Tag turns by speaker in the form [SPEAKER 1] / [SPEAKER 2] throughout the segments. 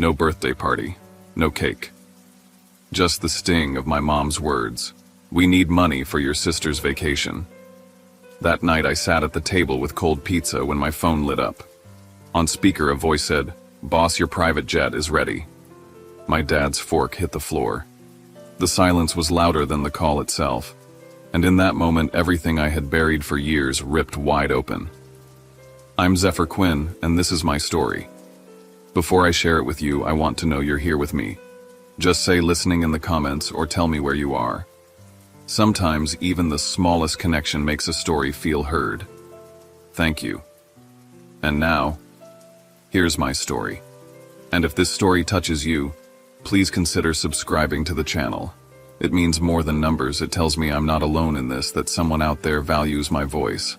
[SPEAKER 1] No birthday party. No cake. Just the sting of my mom's words. We need money for your sister's vacation. That night I sat at the table with cold pizza when my phone lit up. On speaker a voice said, "Boss, your private jet is ready." My dad's fork hit the floor. The silence was louder than the call itself, and in that moment everything I had buried for years ripped wide open. I'm Zephyr Quinn, and this is my story. Before I share it with you, I want to know you're here with me. Just say listening in the comments or tell me where you are. Sometimes even the smallest connection makes a story feel heard. Thank you. And now, here's my story. And if this story touches you, please consider subscribing to the channel. It means more than numbers. It tells me I'm not alone in this, that someone out there values my voice.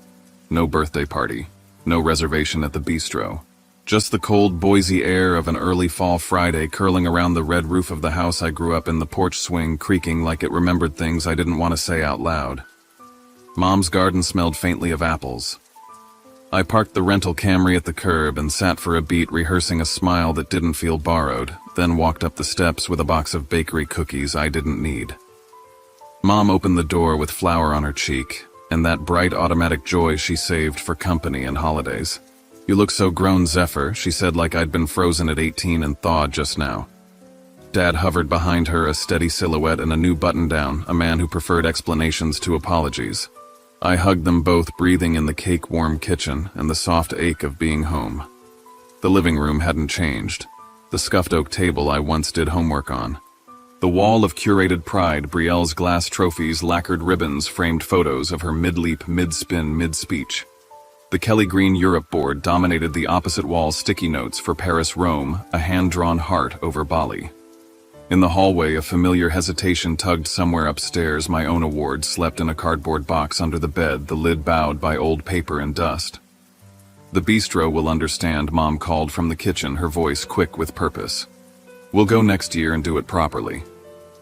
[SPEAKER 1] No birthday party. No reservation at the bistro. Just the cold Boise air of an early fall Friday curling around the red roof of the house I grew up in, the porch swing creaking like it remembered things I didn't want to say out loud. Mom's garden smelled faintly of apples. I parked the rental Camry at the curb and sat for a beat rehearsing a smile that didn't feel borrowed, then walked up the steps with a box of bakery cookies I didn't need. Mom opened the door with flour on her cheek, and that bright automatic joy she saved for company and holidays. "You look so grown, Zephyr," she said, like I'd been frozen at 18 and thawed just now. Dad hovered behind her, a steady silhouette in a new button-down, a man who preferred explanations to apologies. I hugged them both, breathing in the cake-warm kitchen and the soft ache of being home. The living room hadn't changed. The scuffed oak table I once did homework on. The wall of curated pride, Brielle's glass trophies, lacquered ribbons, framed photos of her mid-leap, mid-spin, mid-speech. The Kelly Green Europe board dominated the opposite wall, sticky notes for Paris, Rome, a hand-drawn heart over Bali. In the hallway, a familiar hesitation tugged somewhere upstairs. My own award slept in a cardboard box under the bed, the lid bowed by old paper and dust. "The bistro will understand," Mom called from the kitchen, her voice quick with purpose. "We'll go next year and do it properly.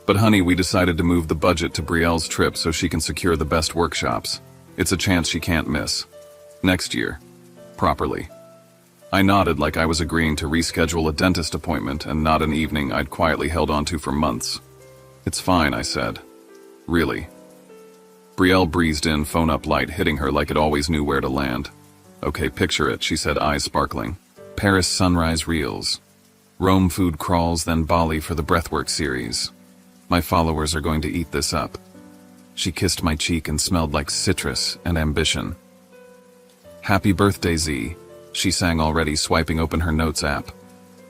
[SPEAKER 1] But honey, we decided to move the budget to Brielle's trip so she can secure the best workshops. It's a chance she can't miss. Next year. Properly." I nodded like I was agreeing to reschedule a dentist appointment and not an evening I'd quietly held onto for months. "It's fine," I said. "Really." Brielle breezed in, phone up light hitting her like it always knew where to land. "Okay, picture it," she said, eyes sparkling. "Paris sunrise reels. Rome food crawls, then Bali for the breathwork series. My followers are going to eat this up." She kissed my cheek and smelled like citrus and ambition. "Happy birthday, Z," she sang, already swiping open her notes app.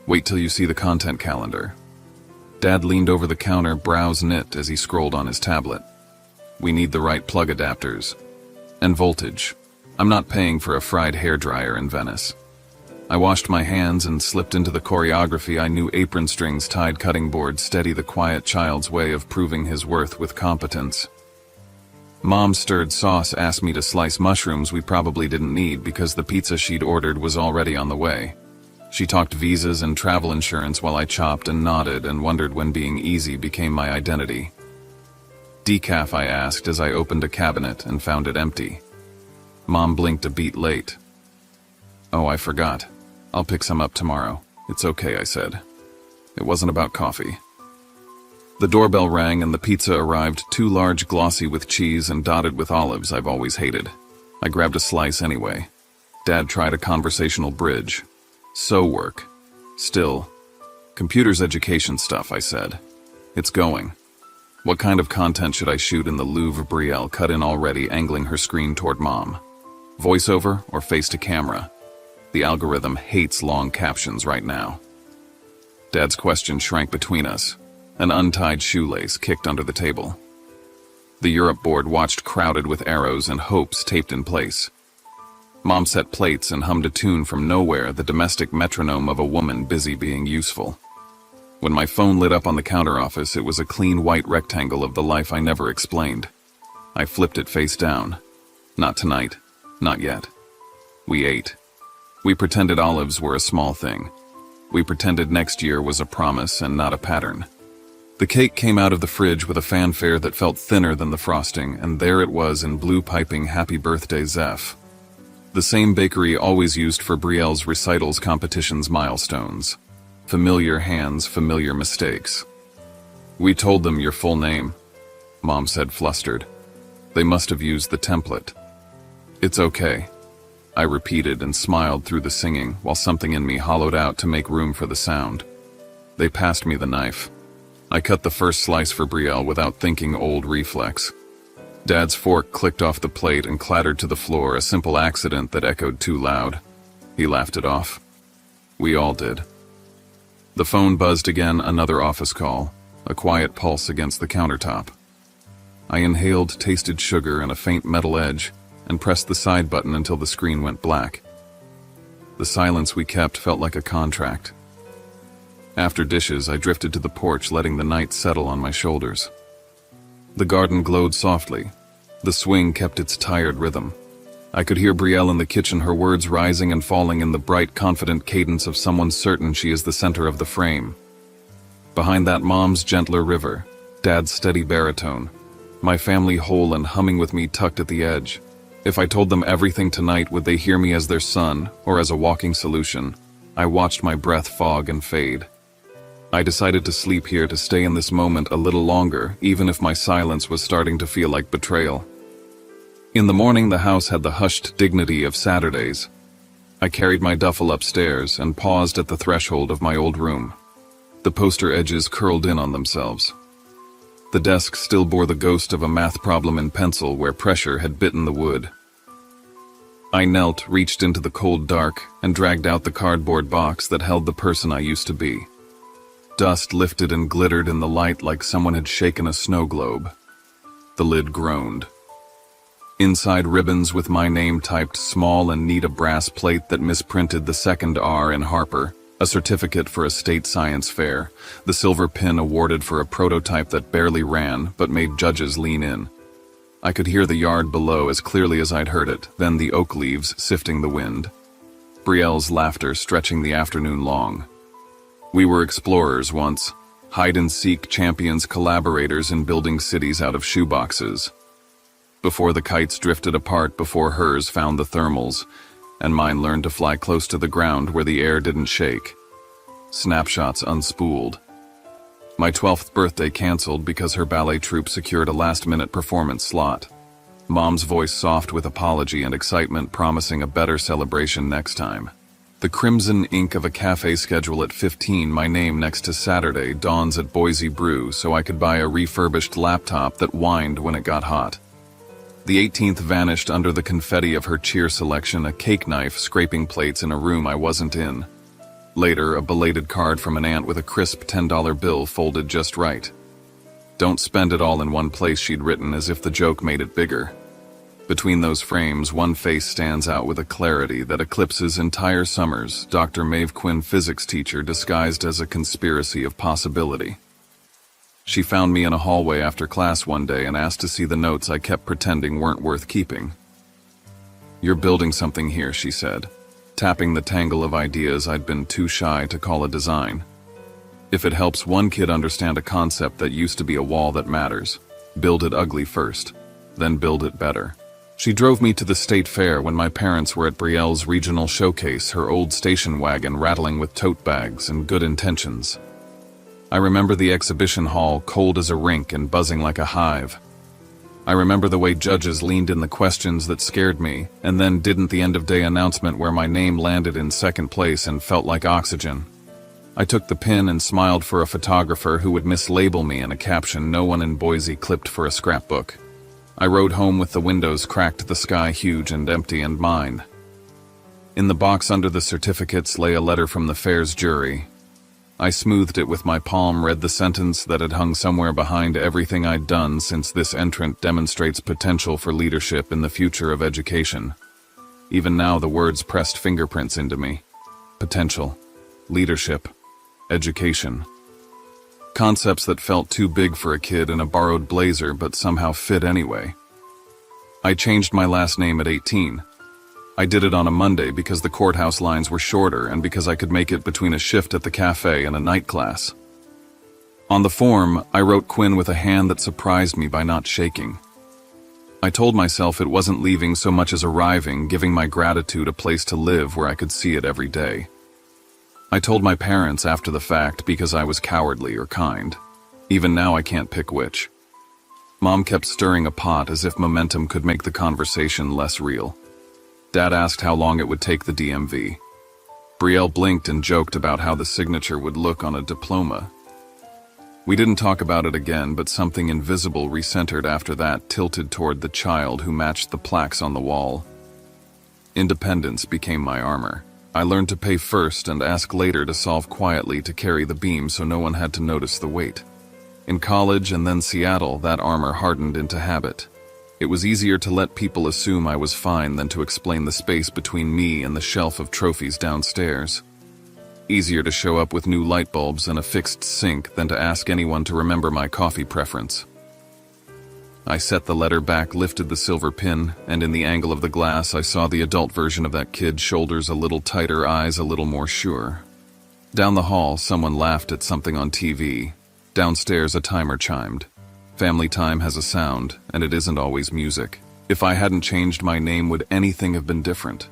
[SPEAKER 1] "Wait till you see the content calendar." Dad leaned over the counter, brows knit as he scrolled on his tablet. "We need the right plug adapters. And voltage. I'm not paying for a fried hairdryer in Venice." I washed my hands and slipped into the choreography. I knew apron strings tied cutting boards, steady, the quiet child's way of proving his worth with competence. Mom stirred sauce, asked me to slice mushrooms we probably didn't need because the pizza she'd ordered was already on the way. She talked visas and travel insurance while I chopped and nodded and wondered when being easy became my identity. "Decaf?" I asked as I opened a cabinet and found it empty. Mom blinked a beat late. "Oh, I forgot. I'll pick some up tomorrow." "It's okay," I said. It wasn't about coffee. The doorbell rang and the pizza arrived, too large, glossy with cheese and dotted with olives I've always hated. I grabbed a slice anyway. Dad tried a conversational bridge. "So work. Still. Computer's education stuff," I said. "It's going. What kind of content should I shoot in the Louvre?" Brielle cut in already, angling her screen toward Mom. "Voiceover or face to camera? The algorithm hates long captions right now." Dad's question shrank between us. An untied shoelace kicked under the table. The Europe board watched, crowded with arrows and hopes taped in place. Mom set plates and hummed a tune from nowhere, the domestic metronome of a woman busy being useful. When my phone lit up on the counter office, it was a clean white rectangle of the life I never explained. I flipped it face down. "Not tonight. Not yet." We ate. We pretended olives were a small thing. We pretended next year was a promise and not a pattern. The cake came out of the fridge with a fanfare that felt thinner than the frosting, and there it was in blue piping, "Happy Birthday, Zeph." The same bakery always used for Brielle's recitals, competitions, milestones. Familiar hands, familiar mistakes. "We told them your full name," Mom said, flustered. "They must have used the template." "It's okay," I repeated and smiled through the singing while something in me hollowed out to make room for the sound. They passed me the knife. I cut the first slice for Brielle without thinking, old reflex. Dad's fork clicked off the plate and clattered to the floor, a simple accident that echoed too loud. He laughed it off. We all did. The phone buzzed again, another office call, a quiet pulse against the countertop. I inhaled tasted sugar and a faint metal edge and pressed the side button until the screen went black. The silence we kept felt like a contract. After dishes, I drifted to the porch, letting the night settle on my shoulders. The garden glowed softly. The swing kept its tired rhythm. I could hear Brielle in the kitchen, her words rising and falling in the bright, confident cadence of someone certain she is the center of the frame. Behind that, Mom's gentler river, Dad's steady baritone, my family whole and humming with me tucked at the edge. If I told them everything tonight, would they hear me as their son or as a walking solution? I watched my breath fog and fade. I decided to sleep here, to stay in this moment a little longer, even if my silence was starting to feel like betrayal. In the morning, the house had the hushed dignity of Saturdays. I carried my duffel upstairs and paused at the threshold of my old room. The poster edges curled in on themselves. The desk still bore the ghost of a math problem in pencil where pressure had bitten the wood. I knelt, reached into the cold dark, and dragged out the cardboard box that held the person I used to be. Dust lifted and glittered in the light like someone had shaken a snow globe. The lid groaned. Inside, ribbons with my name typed small and neat, a brass plate that misprinted the second R in Harper, a certificate for a state science fair, the silver pin awarded for a prototype that barely ran but made judges lean in. I could hear the yard below as clearly as I'd heard it, then the oak leaves sifting the wind. Brielle's laughter stretching the afternoon long. We were explorers once, hide-and-seek champions, collaborators in building cities out of shoeboxes. Before the kites drifted apart, before hers found the thermals, and mine learned to fly close to the ground where the air didn't shake. Snapshots unspooled. My 12th birthday canceled because her ballet troupe secured a last-minute performance slot. Mom's voice soft with apology and excitement, promising a better celebration next time. The crimson ink of a cafe schedule at 15, my name next to Saturday dawns at Boise Brew, so I could buy a refurbished laptop that whined when it got hot. The 18th vanished under the confetti of her cheer selection, a cake knife scraping plates in a room I wasn't in. Later, a belated card from an aunt with a crisp $10 bill folded just right. "Don't spend it all in one place," she'd written, as if the joke made it bigger. Between those frames, one face stands out with a clarity that eclipses entire summers, Dr. Maeve Quinn, physics teacher disguised as a conspiracy of possibility. She found me in a hallway after class one day and asked to see the notes I kept pretending weren't worth keeping. "You're building something here," she said, tapping the tangle of ideas I'd been too shy to call a design. "If it helps one kid understand a concept that used to be a wall that matters, build it ugly first, then build it better." She drove me to the state fair when my parents were at Brielle's regional showcase, her old station wagon rattling with tote bags and good intentions. I remember the exhibition hall, cold as a rink and buzzing like a hive. I remember the way judges leaned in the questions that scared me, and then didn't the end-of-day announcement where my name landed in second place and felt like oxygen. I took the pin and smiled for a photographer who would mislabel me in a caption no one in Boise clipped for a scrapbook. I rode home with the windows cracked, the sky huge and empty, and mine. In the box under the certificates lay a letter from the fair's jury. I smoothed it with my palm, read the sentence that had hung somewhere behind everything I'd done since this entrant demonstrates potential for leadership in the future of education. Even now the words pressed fingerprints into me. Potential, leadership, education. Concepts that felt too big for a kid in a borrowed blazer but somehow fit anyway. I changed my last name at 18. I did it on a Monday because the courthouse lines were shorter and because I could make it between a shift at the cafe and a night class. On the form, I wrote Quinn with a hand that surprised me by not shaking. I told myself it wasn't leaving so much as arriving, giving my gratitude a place to live where I could see it every day. I told my parents after the fact because I was cowardly or kind. Even now I can't pick which. Mom kept stirring a pot as if momentum could make the conversation less real. Dad asked how long it would take the DMV. Brielle blinked and joked about how the signature would look on a diploma. We didn't talk about it again, but something invisible recentered after that tilted toward the child who matched the plaques on the wall. Independence became my armor. I learned to pay first and ask later to solve quietly to carry the beam so no one had to notice the weight. In college and then Seattle, that armor hardened into habit. It was easier to let people assume I was fine than to explain the space between me and the shelf of trophies downstairs. Easier to show up with new light bulbs and a fixed sink than to ask anyone to remember my coffee preference. I set the letter back, lifted the silver pin, and in the angle of the glass I saw the adult version of that kid, shoulders a little tighter, eyes a little more sure. Down the hall, someone laughed at something on TV. Downstairs, a timer chimed. Family time has a sound, and it isn't always music. If I hadn't changed my name, would anything have been different?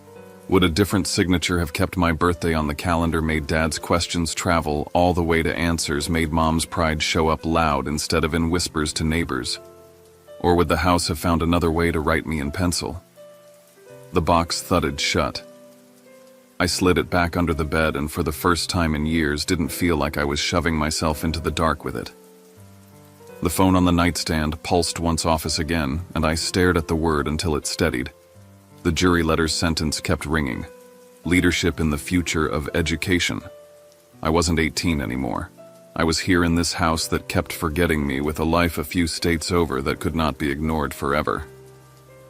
[SPEAKER 1] Would a different signature have kept my birthday on the calendar, made Dad's questions travel all the way to answers, made Mom's pride show up loud instead of in whispers to neighbors? Or would the house have found another way to write me in pencil? The box thudded shut. I slid it back under the bed and for the first time in years didn't feel like I was shoving myself into the dark with it. The phone on the nightstand pulsed once office again, and I stared at the word until it steadied. The jury letter's sentence kept ringing. Leadership in the future of education. I wasn't 18 anymore. I was here in this house that kept forgetting me, with a life a few states over that could not be ignored forever.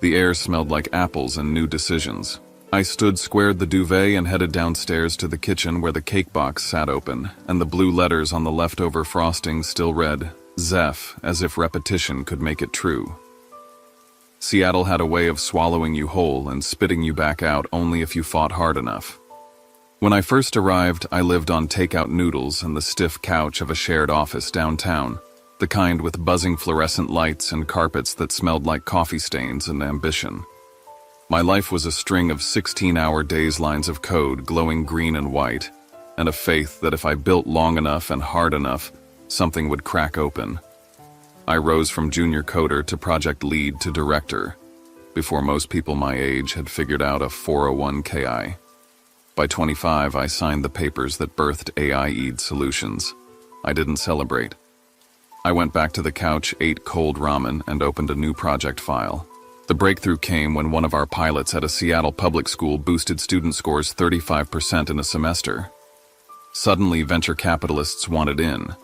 [SPEAKER 1] The air smelled like apples and new decisions. I stood, squared the duvet, and headed downstairs to the kitchen where the cake box sat open, and the blue letters on the leftover frosting still read, Zeph, as if repetition could make it true. Seattle had a way of swallowing you whole and spitting you back out only if you fought hard enough. When I first arrived, I lived on takeout noodles and the stiff couch of a shared office downtown, the kind with buzzing fluorescent lights and carpets that smelled like coffee stains and ambition. My life was a string of 16-hour days, lines of code glowing green and white, and a faith that if I built long enough and hard enough, something would crack open. I rose from junior coder to project lead to director, before most people my age had figured out a 401k. By 25, I signed the papers that birthed AI-ED Solutions. I didn't celebrate. I went back to the couch, ate cold ramen, and opened a new project file. The breakthrough came when one of our pilots at a Seattle public school boosted student scores 35% in a semester. Suddenly, venture capitalists wanted in.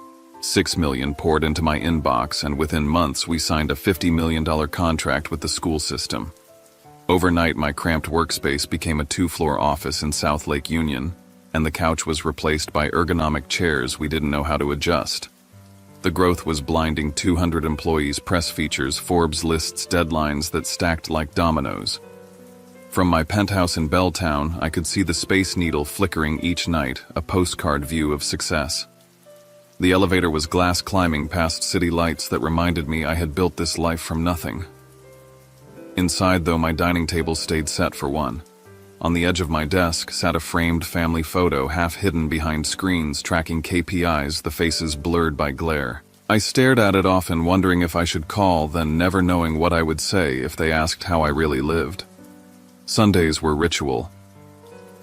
[SPEAKER 1] $6 million poured into my inbox, and within months we signed a $50 million contract with the school system. Overnight, my cramped workspace became a 2-floor office in South Lake Union, and the couch was replaced by ergonomic chairs we didn't know how to adjust. The growth was blinding: 200 employees, press features, Forbes lists, deadlines that stacked like dominoes. From my penthouse in Belltown, I could see the Space Needle flickering each night, a postcard view of success. The elevator was glass, climbing past city lights that reminded me I had built this life from nothing. Inside, though, my dining table stayed set for one. On the edge of my desk sat a framed family photo, half hidden behind screens tracking KPIs, the faces blurred by glare. I stared at it often, wondering if I should call, then never knowing what I would say if they asked how I really lived. Sundays were ritual.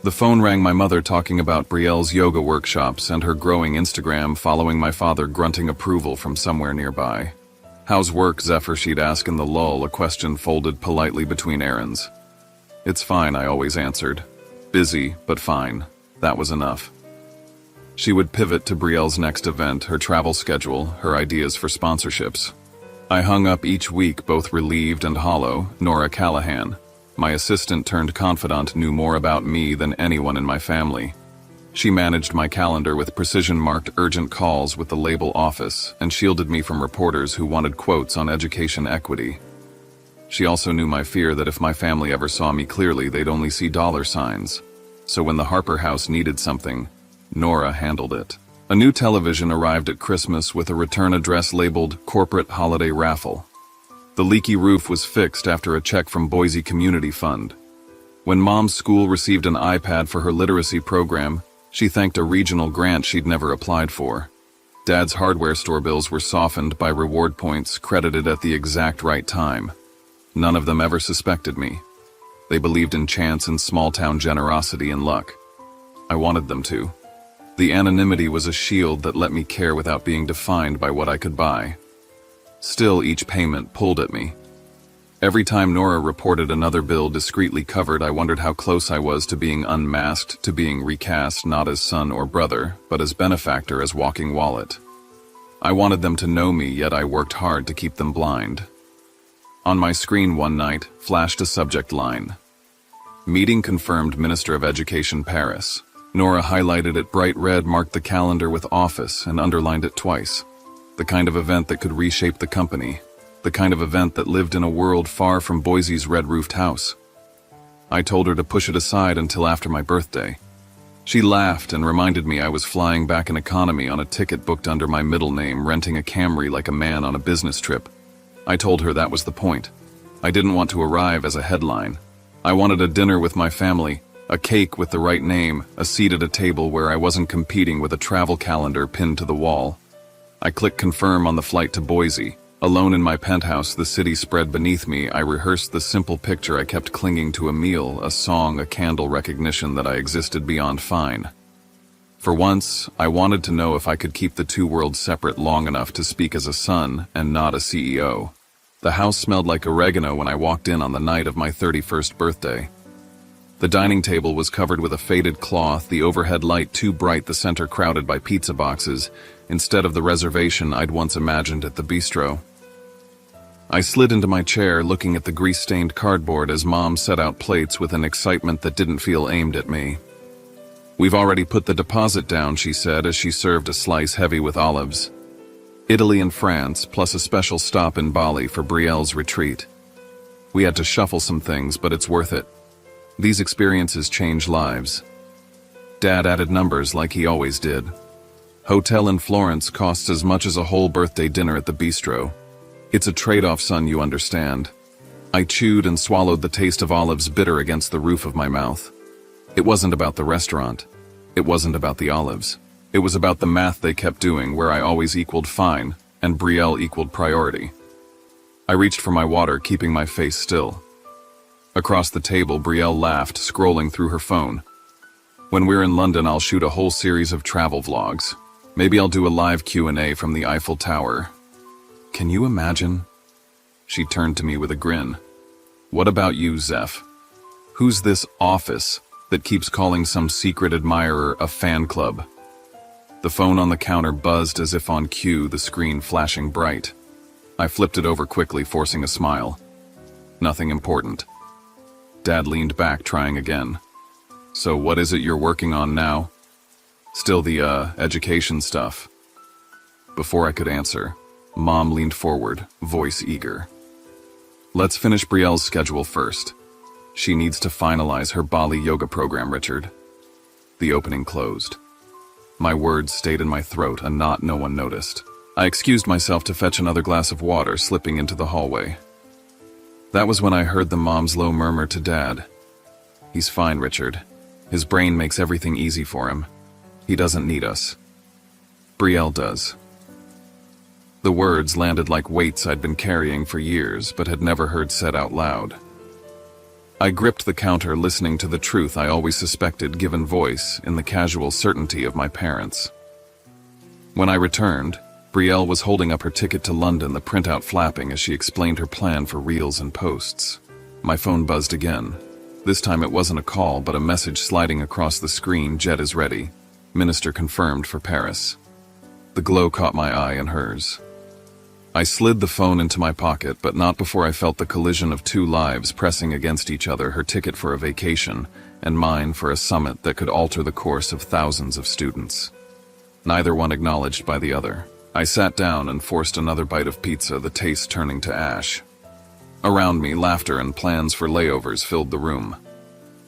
[SPEAKER 1] The phone rang, my mother talking about Brielle's yoga workshops and her growing Instagram, following my father grunting approval from somewhere nearby. "How's work, Zephyr?" she'd ask in the lull, a question folded politely between errands. "It's fine," I always answered. "Busy, but fine." That was enough. She would pivot to Brielle's next event, her travel schedule, her ideas for sponsorships. I hung up each week, both relieved and hollow. Nora Callahan, my assistant turned confidant, knew more about me than anyone in my family. She managed my calendar with precision-marked urgent calls with the label office and shielded me from reporters who wanted quotes on education equity. She also knew my fear that if my family ever saw me clearly, they'd only see dollar signs. So when the Harper house needed something, Nora handled it. A new television arrived at Christmas with a return address labeled Corporate Holiday Raffle. The leaky roof was fixed after a check from Boise Community Fund. When Mom's school received an iPad for her literacy program, She thanked a regional grant she'd never applied for. Dad's hardware store bills were softened by reward points credited at the exact right time. None of them ever suspected me. They believed in chance and small-town generosity and luck. I wanted them to. The anonymity was a shield that let me care without being defined by what I could buy. Still, each payment pulled at me. Every time Nora reported another bill discreetly covered, I wondered how close I was to being unmasked, to being recast not as son or brother, but as benefactor, as walking wallet. I wanted them to know me, yet I worked hard to keep them blind. On my screen one night flashed a subject line. Meeting confirmed, Minister of Education, Paris. Nora highlighted it bright red, marked the calendar with office, and underlined it twice. The kind of event that could reshape the company. The kind of event that lived in a world far from Boise's red-roofed house. I told her to push it aside until after my birthday. She laughed and reminded me I was flying back in economy on a ticket booked under my middle name, renting a Camry like a man on a business trip. I told her that was the point. I didn't want to arrive as a headline. I wanted a dinner with my family, a cake with the right name, a seat at a table where I wasn't competing with a travel calendar pinned to the wall. I clicked confirm on the flight to Boise. Alone in my penthouse, the city spread beneath me, I rehearsed the simple picture I kept clinging to: a meal, a song, a candle, recognition that I existed beyond fine. For once, I wanted to know if I could keep the two worlds separate long enough to speak as a son and not a CEO. The house smelled like oregano when I walked in on the night of my 31st birthday. The dining table was covered with a faded cloth, the overhead light too bright, the center crowded by pizza boxes, instead of the reservation I'd once imagined at the bistro. I slid into my chair, looking at the grease-stained cardboard as Mom set out plates with an excitement that didn't feel aimed at me. "We've already put the deposit down," she said as she served a slice heavy with olives. "Italy and France, plus a special stop in Bali for Brielle's retreat. We had to shuffle some things, but it's worth it. These experiences change lives." Dad added numbers like he always did. "Hotel in Florence costs as much as a whole birthday dinner at the bistro. It's a trade-off, son, you understand." I chewed and swallowed the taste of olives bitter against the roof of my mouth. It wasn't about the restaurant. It wasn't about the olives. It was about the math they kept doing, where I always equaled fine, and Brielle equaled priority. I reached for my water, keeping my face still. Across the table, Brielle laughed, scrolling through her phone. "When we're in London, I'll shoot a whole series of travel vlogs. Maybe I'll do a live Q&A from the Eiffel Tower. Can you imagine?" She turned to me with a grin. "What about you, Zeph? Who's this office that keeps calling some secret admirer a fan club?" The phone on the counter buzzed as if on cue, the screen flashing bright. I flipped it over quickly, forcing a smile. "Nothing important." Dad leaned back, trying again. "So what is it you're working on now?" "Still the, education stuff." Before I could answer, Mom leaned forward, voice eager. "Let's finish Brielle's schedule first. She needs to finalize her Bali yoga program, Richard." The opening closed. My words stayed in my throat, a knot no one noticed. I excused myself to fetch another glass of water, slipping into the hallway. That was when I heard the mom's low murmur to Dad. "He's fine, Richard. His brain makes everything easy for him. He doesn't need us. Brielle does." The words landed like weights I'd been carrying for years, but had never heard said out loud. I gripped the counter, listening to the truth I always suspected, given voice in the casual certainty of my parents. When I returned, Brielle was holding up her ticket to London, the printout flapping as she explained her plan for reels and posts. My phone buzzed again. This time it wasn't a call, but a message sliding across the screen: "Jet is ready. Minister confirmed for Paris." The glow caught my eye and hers. I slid the phone into my pocket, but not before I felt the collision of two lives pressing against each other: her ticket for a vacation, and mine for a summit that could alter the course of thousands of students. Neither one acknowledged by the other. I sat down and forced another bite of pizza, the taste turning to ash. Around me, laughter and plans for layovers filled the room.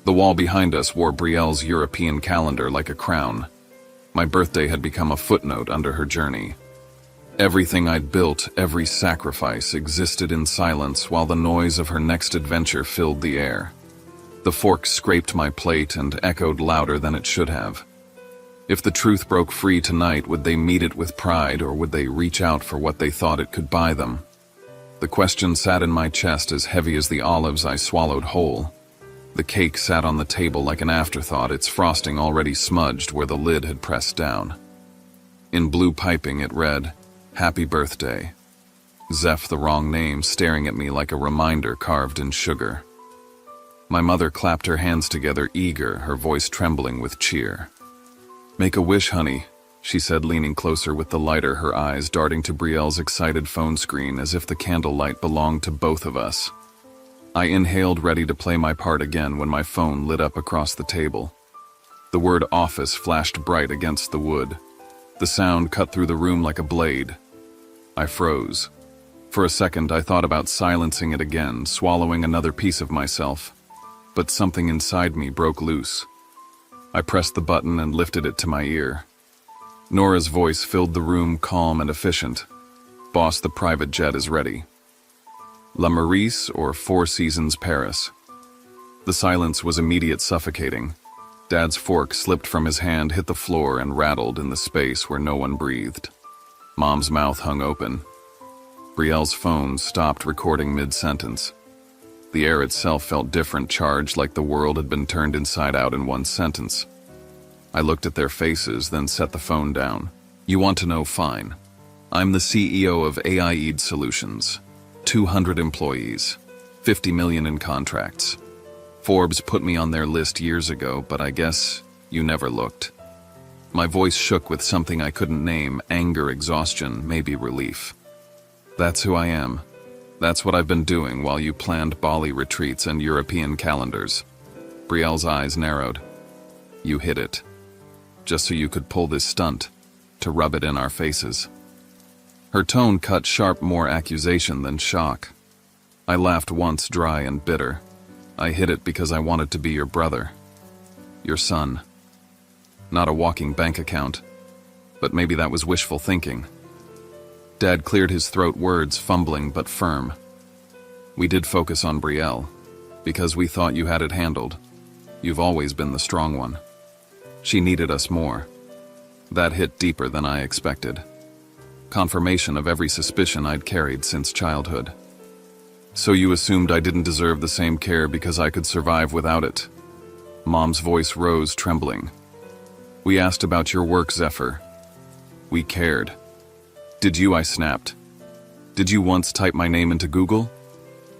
[SPEAKER 1] The wall behind us wore Brielle's European calendar like a crown. My birthday had become a footnote under her journey. Everything I'd built, every sacrifice, existed in silence while the noise of her next adventure filled the air. The fork scraped my plate and echoed louder than it should have. If the truth broke free tonight, would they meet it with pride, or would they reach out for what they thought it could buy them? The question sat in my chest as heavy as the olives I swallowed whole. The cake sat on the table like an afterthought, its frosting already smudged where the lid had pressed down. In blue piping it read, "Happy Birthday." Zeph, the wrong name, staring at me like a reminder carved in sugar. My mother clapped her hands together, eager, her voice trembling with cheer. "Make a wish, honey," she said, leaning closer with the lighter, her eyes darting to Brielle's excited phone screen as if the candlelight belonged to both of us. I inhaled, ready to play my part again, when my phone lit up across the table. The word "office" flashed bright against the wood. The sound cut through the room like a blade. I froze. For a second I thought about silencing it again, swallowing another piece of myself. But something inside me broke loose. I pressed the button and lifted it to my ear. Nora's voice filled the room, calm and efficient. "Boss, the private jet is ready." La Meurice or Four Seasons Paris? The silence was immediate, suffocating. Dad's fork slipped from his hand, hit the floor, and rattled in the space where no one breathed. Mom's mouth hung open. Brielle's phone stopped recording mid-sentence. The air itself felt different, charged like the world had been turned inside out in one sentence. I looked at their faces, then set the phone down. "You want to know? Fine. I'm the CEO of AIED Solutions. 200 employees, 50 million in contracts. Forbes put me on their list years ago, but I guess you never looked." My voice shook with something I couldn't name, anger, exhaustion, maybe relief. "That's who I am. That's what I've been doing while you planned Bali retreats and European calendars." Brielle's eyes narrowed. "You hid it. Just so you could pull this stunt, to rub it in our faces." Her tone cut sharp, more accusation than shock. I laughed once, dry and bitter. "I hid it because I wanted to be your brother. Your son. Not a walking bank account. But maybe that was wishful thinking." Dad cleared his throat, words fumbling but firm. "We did focus on Brielle, because we thought you had it handled. You've always been the strong one. She needed us more." That hit deeper than I expected. Confirmation of every suspicion I'd carried since childhood. "So you assumed I didn't deserve the same care because I could survive without it?" Mom's voice rose, trembling. "We asked about your work, Zephyr. We cared. Did you?" I snapped. "Did you once type my name into Google?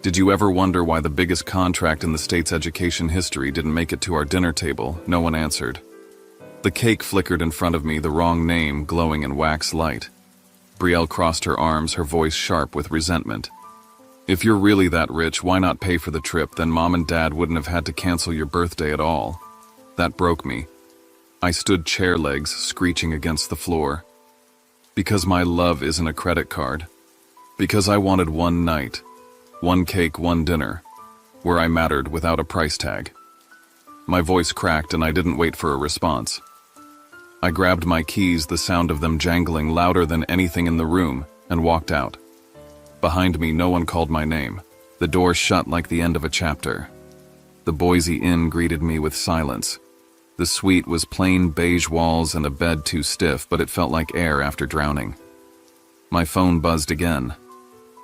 [SPEAKER 1] Did you ever wonder why the biggest contract in the state's education history didn't make it to our dinner table?" No one answered. The cake flickered in front of me, the wrong name glowing in wax light. Brielle crossed her arms, her voice sharp with resentment. "If you're really that rich, why not pay for the trip? Then Mom and Dad wouldn't have had to cancel your birthday at all." That broke me. I stood, chair legs screeching against the floor. Because my love isn't a credit card. Because I wanted one night, one cake, one dinner, where I mattered without a price tag. My voice cracked and I didn't wait for a response. I grabbed my keys, the sound of them jangling louder than anything in the room, and walked out. Behind me, no one called my name. The door shut like the end of a chapter. The Boise Inn greeted me with silence. The suite was plain beige walls and a bed too stiff, but it felt like air after drowning. My phone buzzed again.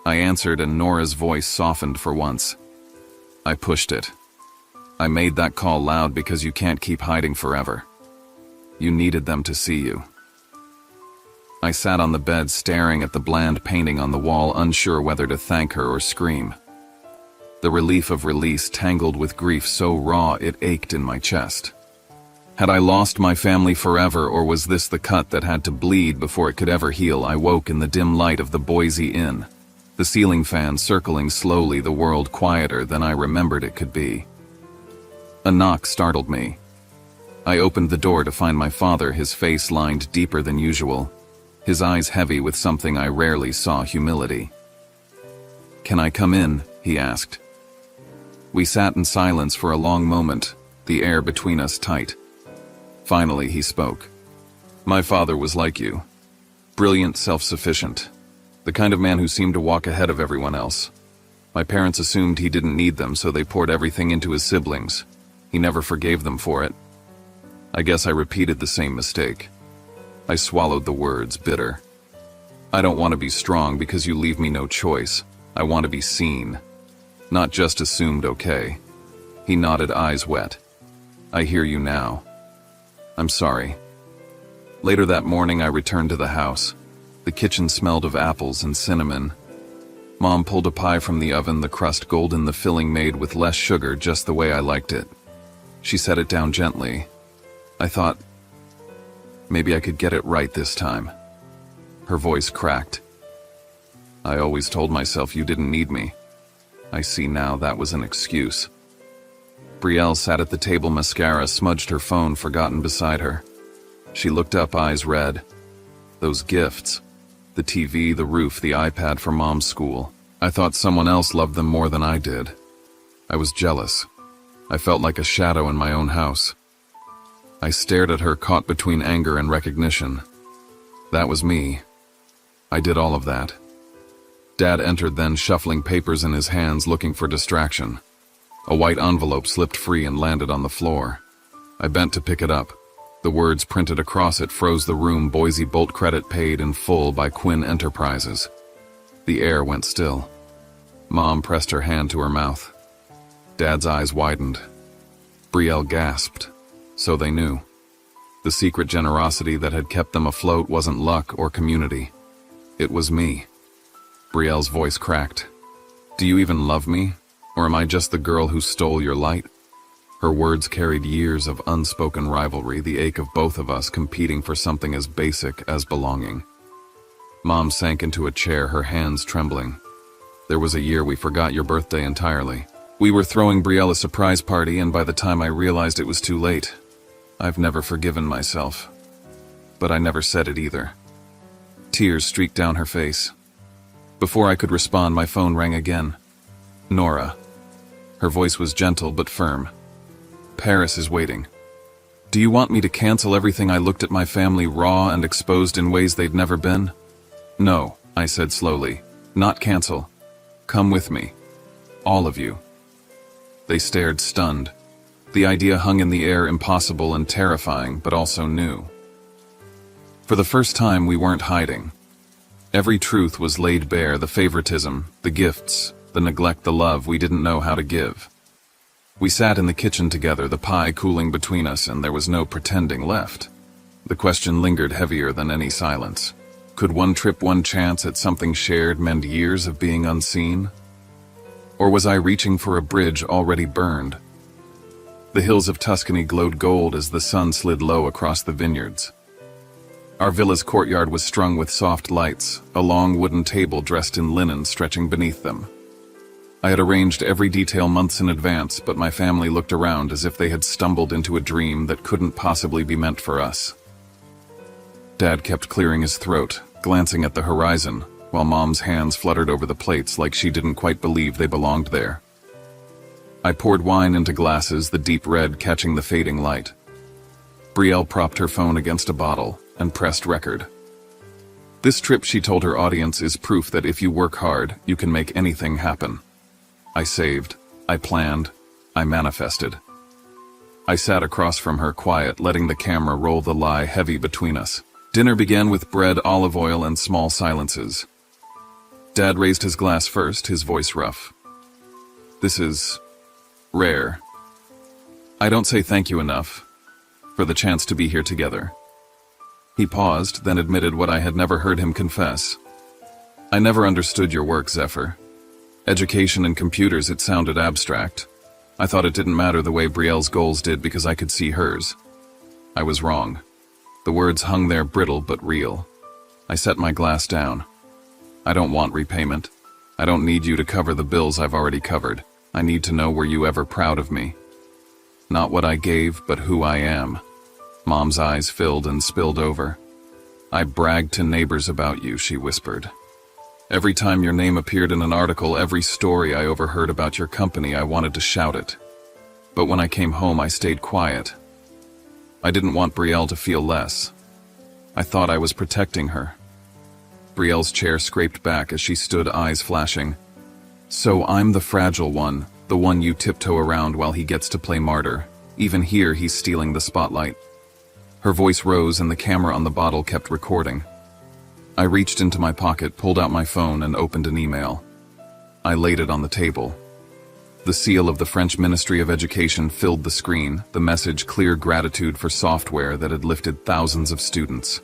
[SPEAKER 1] I answered and Nora's voice softened for once. I pushed it. "I made that call loud because you can't keep hiding forever. You needed them to see you." I sat on the bed staring at the bland painting on the wall, unsure whether to thank her or scream. The relief of release tangled with grief so raw it ached in my chest. Had I lost my family forever, or was this the cut that had to bleed before it could ever heal? I woke in the dim light of the Boise Inn, the ceiling fan circling slowly, the world quieter than I remembered it could be. A knock startled me. I opened the door to find my father, his face lined deeper than usual, his eyes heavy with something I rarely saw, humility. "Can I come in?" he asked. We sat in silence for a long moment, the air between us tight. Finally, he spoke. "My father was like you. Brilliant, self-sufficient. The kind of man who seemed to walk ahead of everyone else. My parents assumed he didn't need them, so they poured everything into his siblings. He never forgave them for it. I guess I repeated the same mistake. I swallowed the words, bitter. I don't want to be strong because you leave me no choice. I want to be seen. Not just assumed okay. He nodded, eyes wet. I hear you now. I'm sorry. Later that morning I returned to the house. The kitchen smelled of apples and cinnamon. Mom pulled a pie from the oven, the crust golden, the filling made with less sugar, just the way I liked it. She set it down gently. I thought, maybe I could get it right this time. Her voice cracked. I always told myself you didn't need me. I see now that was an excuse. Brielle sat at the table, mascara smudged her phone, forgotten beside her. She looked up, eyes red. Those gifts. The TV, the roof, the iPad for Mom's school. I thought someone else loved them more than I did. I was jealous. I felt like a shadow in my own house. I stared at her, caught between anger and recognition. That was me. I did all of that. Dad entered then, shuffling papers in his hands, looking for distraction. A white envelope slipped free and landed on the floor. I bent to pick it up. The words printed across it froze the room. Boise Bolt credit paid in full by Quinn Enterprises. The air went still. Mom pressed her hand to her mouth. Dad's eyes widened. Brielle gasped. So they knew. The secret generosity that had kept them afloat wasn't luck or community. It was me. Brielle's voice cracked. Do you even love me? Or am I just the girl who stole your light? Her words carried years of unspoken rivalry, the ache of both of us competing for something as basic as belonging. Mom sank into a chair, her hands trembling. There was a year we forgot your birthday entirely. We were throwing Brielle a surprise party, and by the time I realized it was too late. I've never forgiven myself. But I never said it either. Tears streaked down her face. Before I could respond, my phone rang again. Nora. Her voice was gentle but firm. Paris is waiting. Do you want me to cancel everything? I looked at my family, raw and exposed in ways they'd never been. No, I said slowly. Not cancel. Come with me. All of you. They stared, stunned. The idea hung in the air, impossible and terrifying, but also new. For the first time, we weren't hiding. Every truth was laid bare, the favoritism, the gifts, the neglect, the love we didn't know how to give. We sat in the kitchen together, the pie cooling between us, and there was no pretending left. The question lingered heavier than any silence. Could one trip, one chance at something shared mend years of being unseen? Or was I reaching for a bridge already burned? The hills of Tuscany glowed gold as the sun slid low across the vineyards. Our villa's courtyard was strung with soft lights, a long wooden table dressed in linen stretching beneath them. I had arranged every detail months in advance, but my family looked around as if they had stumbled into a dream that couldn't possibly be meant for us. Dad kept clearing his throat, glancing at the horizon, while Mom's hands fluttered over the plates like she didn't quite believe they belonged there. I poured wine into glasses, the deep red catching the fading light. Brielle propped her phone against a bottle and pressed record. This trip, she told her audience, is proof that if you work hard, you can make anything happen. I saved, I planned, I manifested. I sat across from her, quiet, letting the camera roll the lie heavy between us. Dinner began with bread, olive oil, and small silences. Dad raised his glass first, his voice rough. This is rare. I don't say thank you enough for the chance to be here together. He paused, then admitted what I had never heard him confess. I never understood your work, Zephyr. Education and computers, it sounded abstract. I thought it didn't matter the way Brielle's goals did because I could see hers. I was wrong. The words hung there, brittle but real. I set my glass down. I don't want repayment. I don't need you to cover the bills I've already covered. I need to know, were you ever proud of me? Not what I gave, but who I am. Mom's eyes filled and spilled over. I bragged to neighbors about you, she whispered. Every time your name appeared in an article, every story I overheard about your company, I wanted to shout it. But when I came home, I stayed quiet. I didn't want Brielle to feel less. I thought I was protecting her. Brielle's chair scraped back as she stood, eyes flashing. So I'm the fragile one, the one you tiptoe around while he gets to play martyr. Even here, he's stealing the spotlight. Her voice rose and the camera on the bottle kept recording. I reached into my pocket, pulled out my phone, and opened an email. I laid it on the table. The seal of the French Ministry of Education filled the screen, the message clear gratitude for software that had lifted thousands of students.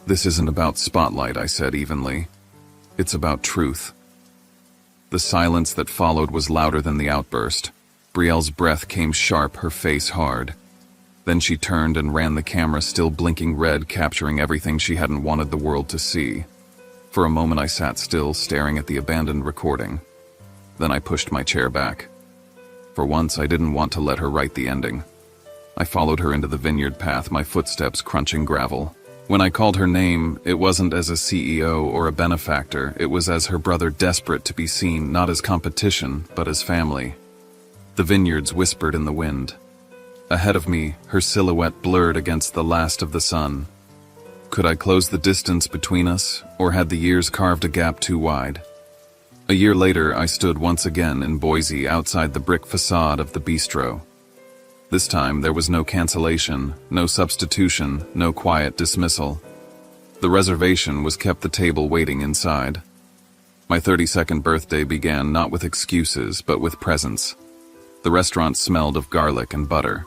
[SPEAKER 1] "This isn't about spotlight," I said evenly. "It's about truth." The silence that followed was louder than the outburst. Brielle's breath came sharp, her face hard. Then she turned and ran the camera, still blinking red, capturing everything she hadn't wanted the world to see. For a moment I sat still, staring at the abandoned recording. Then I pushed my chair back. For once, I didn't want to let her write the ending. I followed her into the vineyard path, my footsteps crunching gravel. When I called her name, it wasn't as a CEO or a benefactor, it was as her brother, desperate to be seen, not as competition, but as family. The vineyards whispered in the wind. Ahead of me, her silhouette blurred against the last of the sun. Could I close the distance between us, or had the years carved a gap too wide? A year later, I stood once again in Boise outside the brick facade of the bistro. This time, there was no cancellation, no substitution, no quiet dismissal. The reservation was kept, the table waiting inside. My 32nd birthday began not with excuses, but with presence. The restaurant smelled of garlic and butter.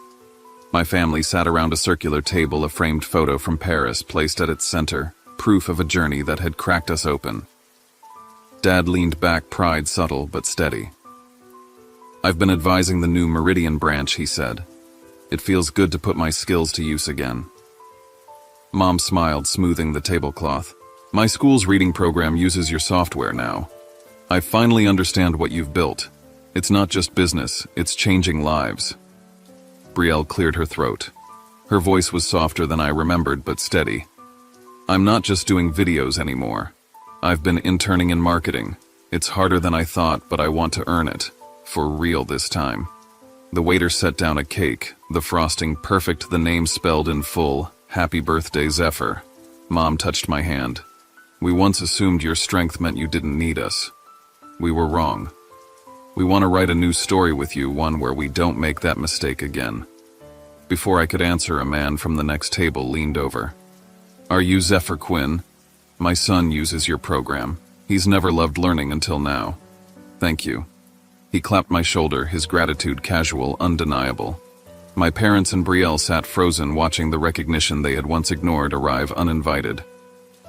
[SPEAKER 1] My family sat around a circular table, a framed photo from Paris placed at its center, proof of a journey that had cracked us open. Dad leaned back, pride subtle but steady. "I've been advising the new Meridian branch," he said. "It feels good to put my skills to use again." Mom smiled, smoothing the tablecloth. "My school's reading program uses your software now. I finally understand what you've built. It's not just business, it's changing lives." Brielle cleared her throat. Her voice was softer than I remembered, but steady. "I'm not just doing videos anymore. I've been interning in marketing. It's harder than I thought, but I want to earn it. For real this time." The waiter set down a cake, the frosting perfect, the name spelled in full, "Happy Birthday, Zephyr." Mom touched my hand. "We once assumed your strength meant you didn't need us. We were wrong. We want to write a new story with you, one where we don't make that mistake again." Before I could answer, a man from the next table leaned over. "Are you Zephyr Quinn? My son uses your program. He's never loved learning until now. Thank you." He clapped my shoulder, his gratitude casual, undeniable. My parents and Brielle sat frozen, watching the recognition they had once ignored arrive uninvited.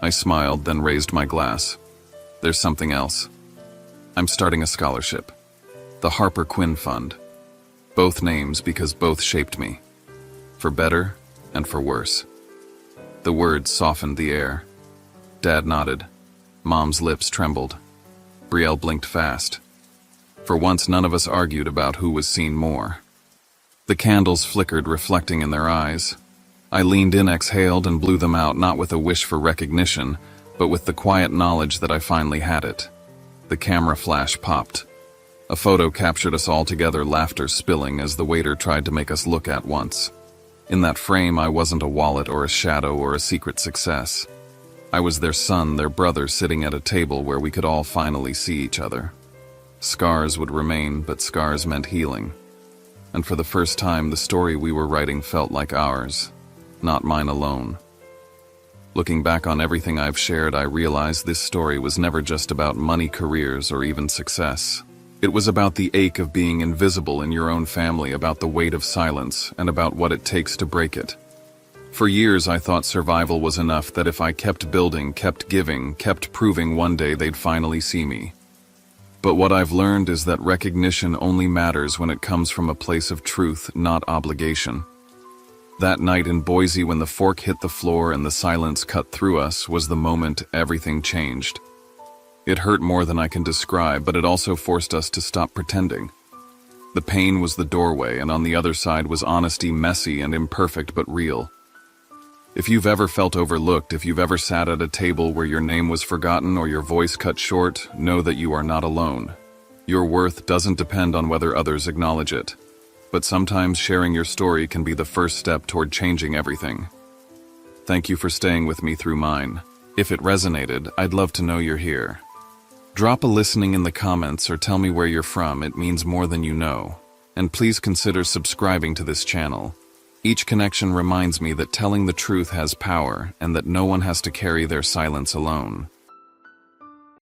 [SPEAKER 1] I smiled, then raised my glass. "There's something else. I'm starting a scholarship. The Harper Quinn Fund. Both names because both shaped me. For better and for worse." The words softened the air. Dad nodded. Mom's lips trembled. Brielle blinked fast. For once, none of us argued about who was seen more. The candles flickered, reflecting in their eyes. I leaned in, exhaled, and blew them out, not with a wish for recognition, but with the quiet knowledge that I finally had it. The camera flash popped. A photo captured us all together, laughter spilling as the waiter tried to make us look at once. In that frame, I wasn't a wallet or a shadow or a secret success. I was their son, their brother, sitting at a table where we could all finally see each other. Scars would remain, but scars meant healing. And for the first time, the story we were writing felt like ours, not mine alone. Looking back on everything I've shared, I realized this story was never just about money, careers, or even success. It was about the ache of being invisible in your own family, about the weight of silence, and about what it takes to break it. For years, I thought survival was enough, that if I kept building, kept giving, kept proving, one day they'd finally see me. But what I've learned is that recognition only matters when it comes from a place of truth, not obligation. That night in Boise, when the fork hit the floor and the silence cut through us, was the moment everything changed. It hurt more than I can describe, but it also forced us to stop pretending. The pain was the doorway, and on the other side was honesty, messy and imperfect but real. If you've ever felt overlooked, if you've ever sat at a table where your name was forgotten or your voice cut short, know that you are not alone. Your worth doesn't depend on whether others acknowledge it. But sometimes sharing your story can be the first step toward changing everything. Thank you for staying with me through mine. If it resonated, I'd love to know you're here. Drop a listening in the comments or tell me where you're from. It means more than you know. And please consider subscribing to this channel. Each connection reminds me that telling the truth has power and that no one has to carry their silence alone.